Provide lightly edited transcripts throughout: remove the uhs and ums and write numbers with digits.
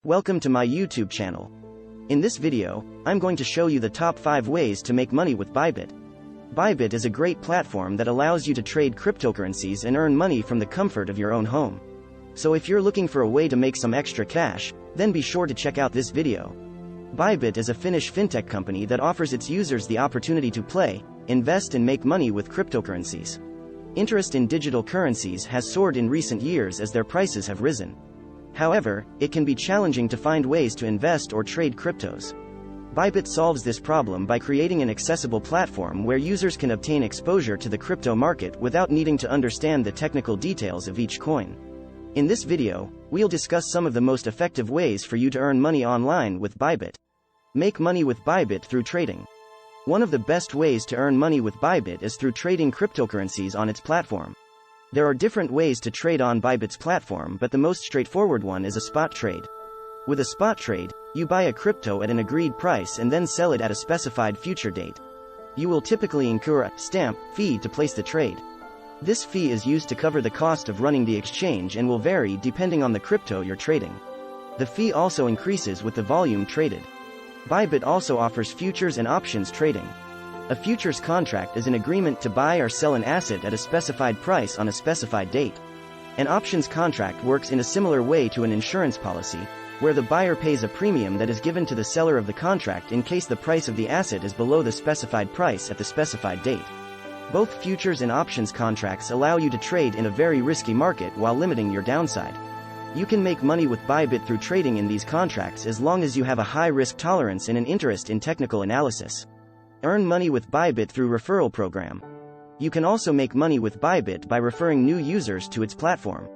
Welcome to my YouTube channel. In this video, I'm going to show you the top 5 ways to make money with Bybit. Bybit is a great platform that allows you to trade cryptocurrencies and earn money from the comfort of your own home. So if you're looking for a way to make some extra cash, then be sure to check out this video. Bybit is a Finnish fintech company that offers its users the opportunity to play, invest and make money with cryptocurrencies. Interest in digital currencies has soared in recent years as their prices have risen. However, it can be challenging to find ways to invest or trade cryptos. Bybit solves this problem by creating an accessible platform where users can obtain exposure to the crypto market without needing to understand the technical details of each coin. In this video, we'll discuss some of the most effective ways for you to earn money online with Bybit. Make money with Bybit through trading. One of the best ways to earn money with Bybit is through trading cryptocurrencies on its platform. There are different ways to trade on Bybit's platform, but the most straightforward one is a spot trade. With a spot trade, you buy a crypto at an agreed price and then sell it at a specified future date. You will typically incur a stamp fee to place the trade. This fee is used to cover the cost of running the exchange and will vary depending on the crypto you're trading. The fee also increases with the volume traded. Bybit also offers futures and options trading. A futures contract is an agreement to buy or sell an asset at a specified price on a specified date. An options contract works in a similar way to an insurance policy, where the buyer pays a premium that is given to the seller of the contract in case the price of the asset is below the specified price at the specified date. Both futures and options contracts allow you to trade in a very risky market while limiting your downside. You can make money with Bybit through trading in these contracts as long as you have a high risk tolerance and an interest in technical analysis. Earn money with Bybit through referral program. You can also make money with Bybit by referring new users to its platform.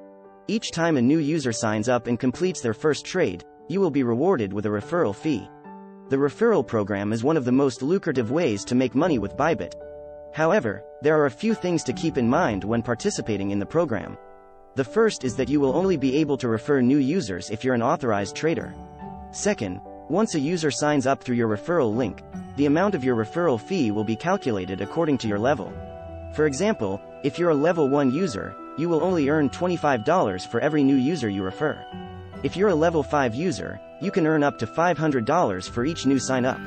Each time a new user signs up and completes their first trade, you will be rewarded with a referral fee. The referral program is one of the most lucrative ways to make money with Bybit. However, there are a few things to keep in mind when participating in the program. The first is that you will only be able to refer new users if you're an authorized trader. Second, once a user signs up through your referral link, the amount of your referral fee will be calculated according to your level. For example, if you're a level 1 user, you will only earn $25 for every new user you refer. If you're a level 5 user, you can earn up to $500 for each new sign-up.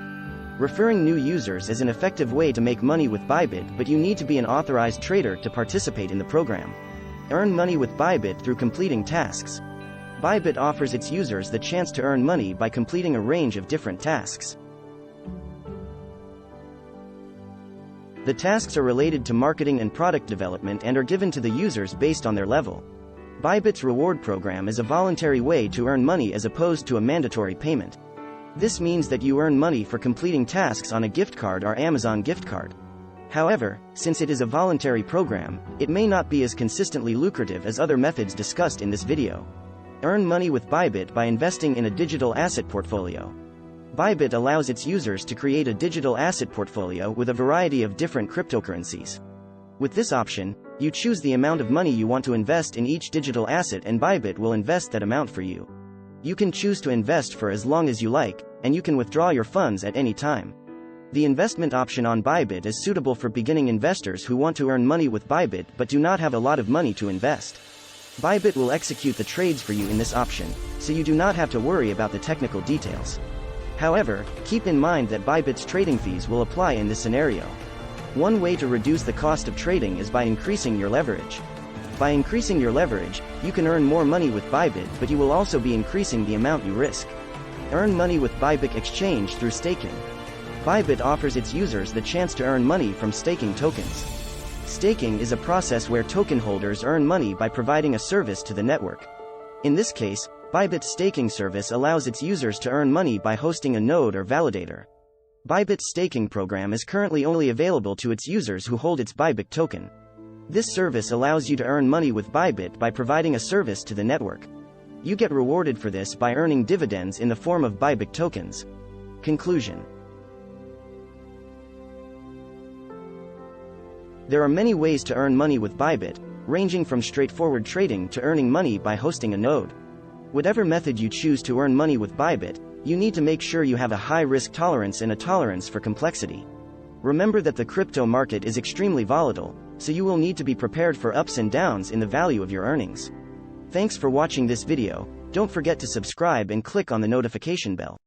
Referring new users is an effective way to make money with Bybit, but you need to be an authorized trader to participate in the program. Earn money with Bybit through completing tasks. Bybit offers its users the chance to earn money by completing a range of different tasks. The tasks are related to marketing and product development and are given to the users based on their level. Bybit's reward program is a voluntary way to earn money as opposed to a mandatory payment. This means that you earn money for completing tasks on a gift card or Amazon gift card. However, since it is a voluntary program, it may not be as consistently lucrative as other methods discussed in this video. Earn money with Bybit by investing in a digital asset portfolio. Bybit allows its users to create a digital asset portfolio with a variety of different cryptocurrencies. With this option, you choose the amount of money you want to invest in each digital asset and Bybit will invest that amount for you. You can choose to invest for as long as you like, and you can withdraw your funds at any time. The investment option on Bybit is suitable for beginning investors who want to earn money with Bybit but do not have a lot of money to invest. Bybit will execute the trades for you in this option, so you do not have to worry about the technical details. However, keep in mind that Bybit's trading fees will apply in this scenario. One way to reduce the cost of trading is by increasing your leverage. By increasing your leverage, you can earn more money with Bybit, but you will also be increasing the amount you risk. Earn money with Bybit exchange through staking. Bybit offers its users the chance to earn money from staking tokens. Staking is a process where token holders earn money by providing a service to the network. In this case, Bybit's staking service allows its users to earn money by hosting a node or validator. Bybit's staking program is currently only available to its users who hold its Bybit token. This service allows you to earn money with Bybit by providing a service to the network. You get rewarded for this by earning dividends in the form of Bybit tokens. Conclusion. There are many ways to earn money with Bybit, ranging from straightforward trading to earning money by hosting a node. Whatever method you choose to earn money with Bybit, you need to make sure you have a high risk tolerance and a tolerance for complexity. Remember that the crypto market is extremely volatile, so you will need to be prepared for ups and downs in the value of your earnings. Thanks for watching this video. Don't forget to subscribe and click on the notification bell.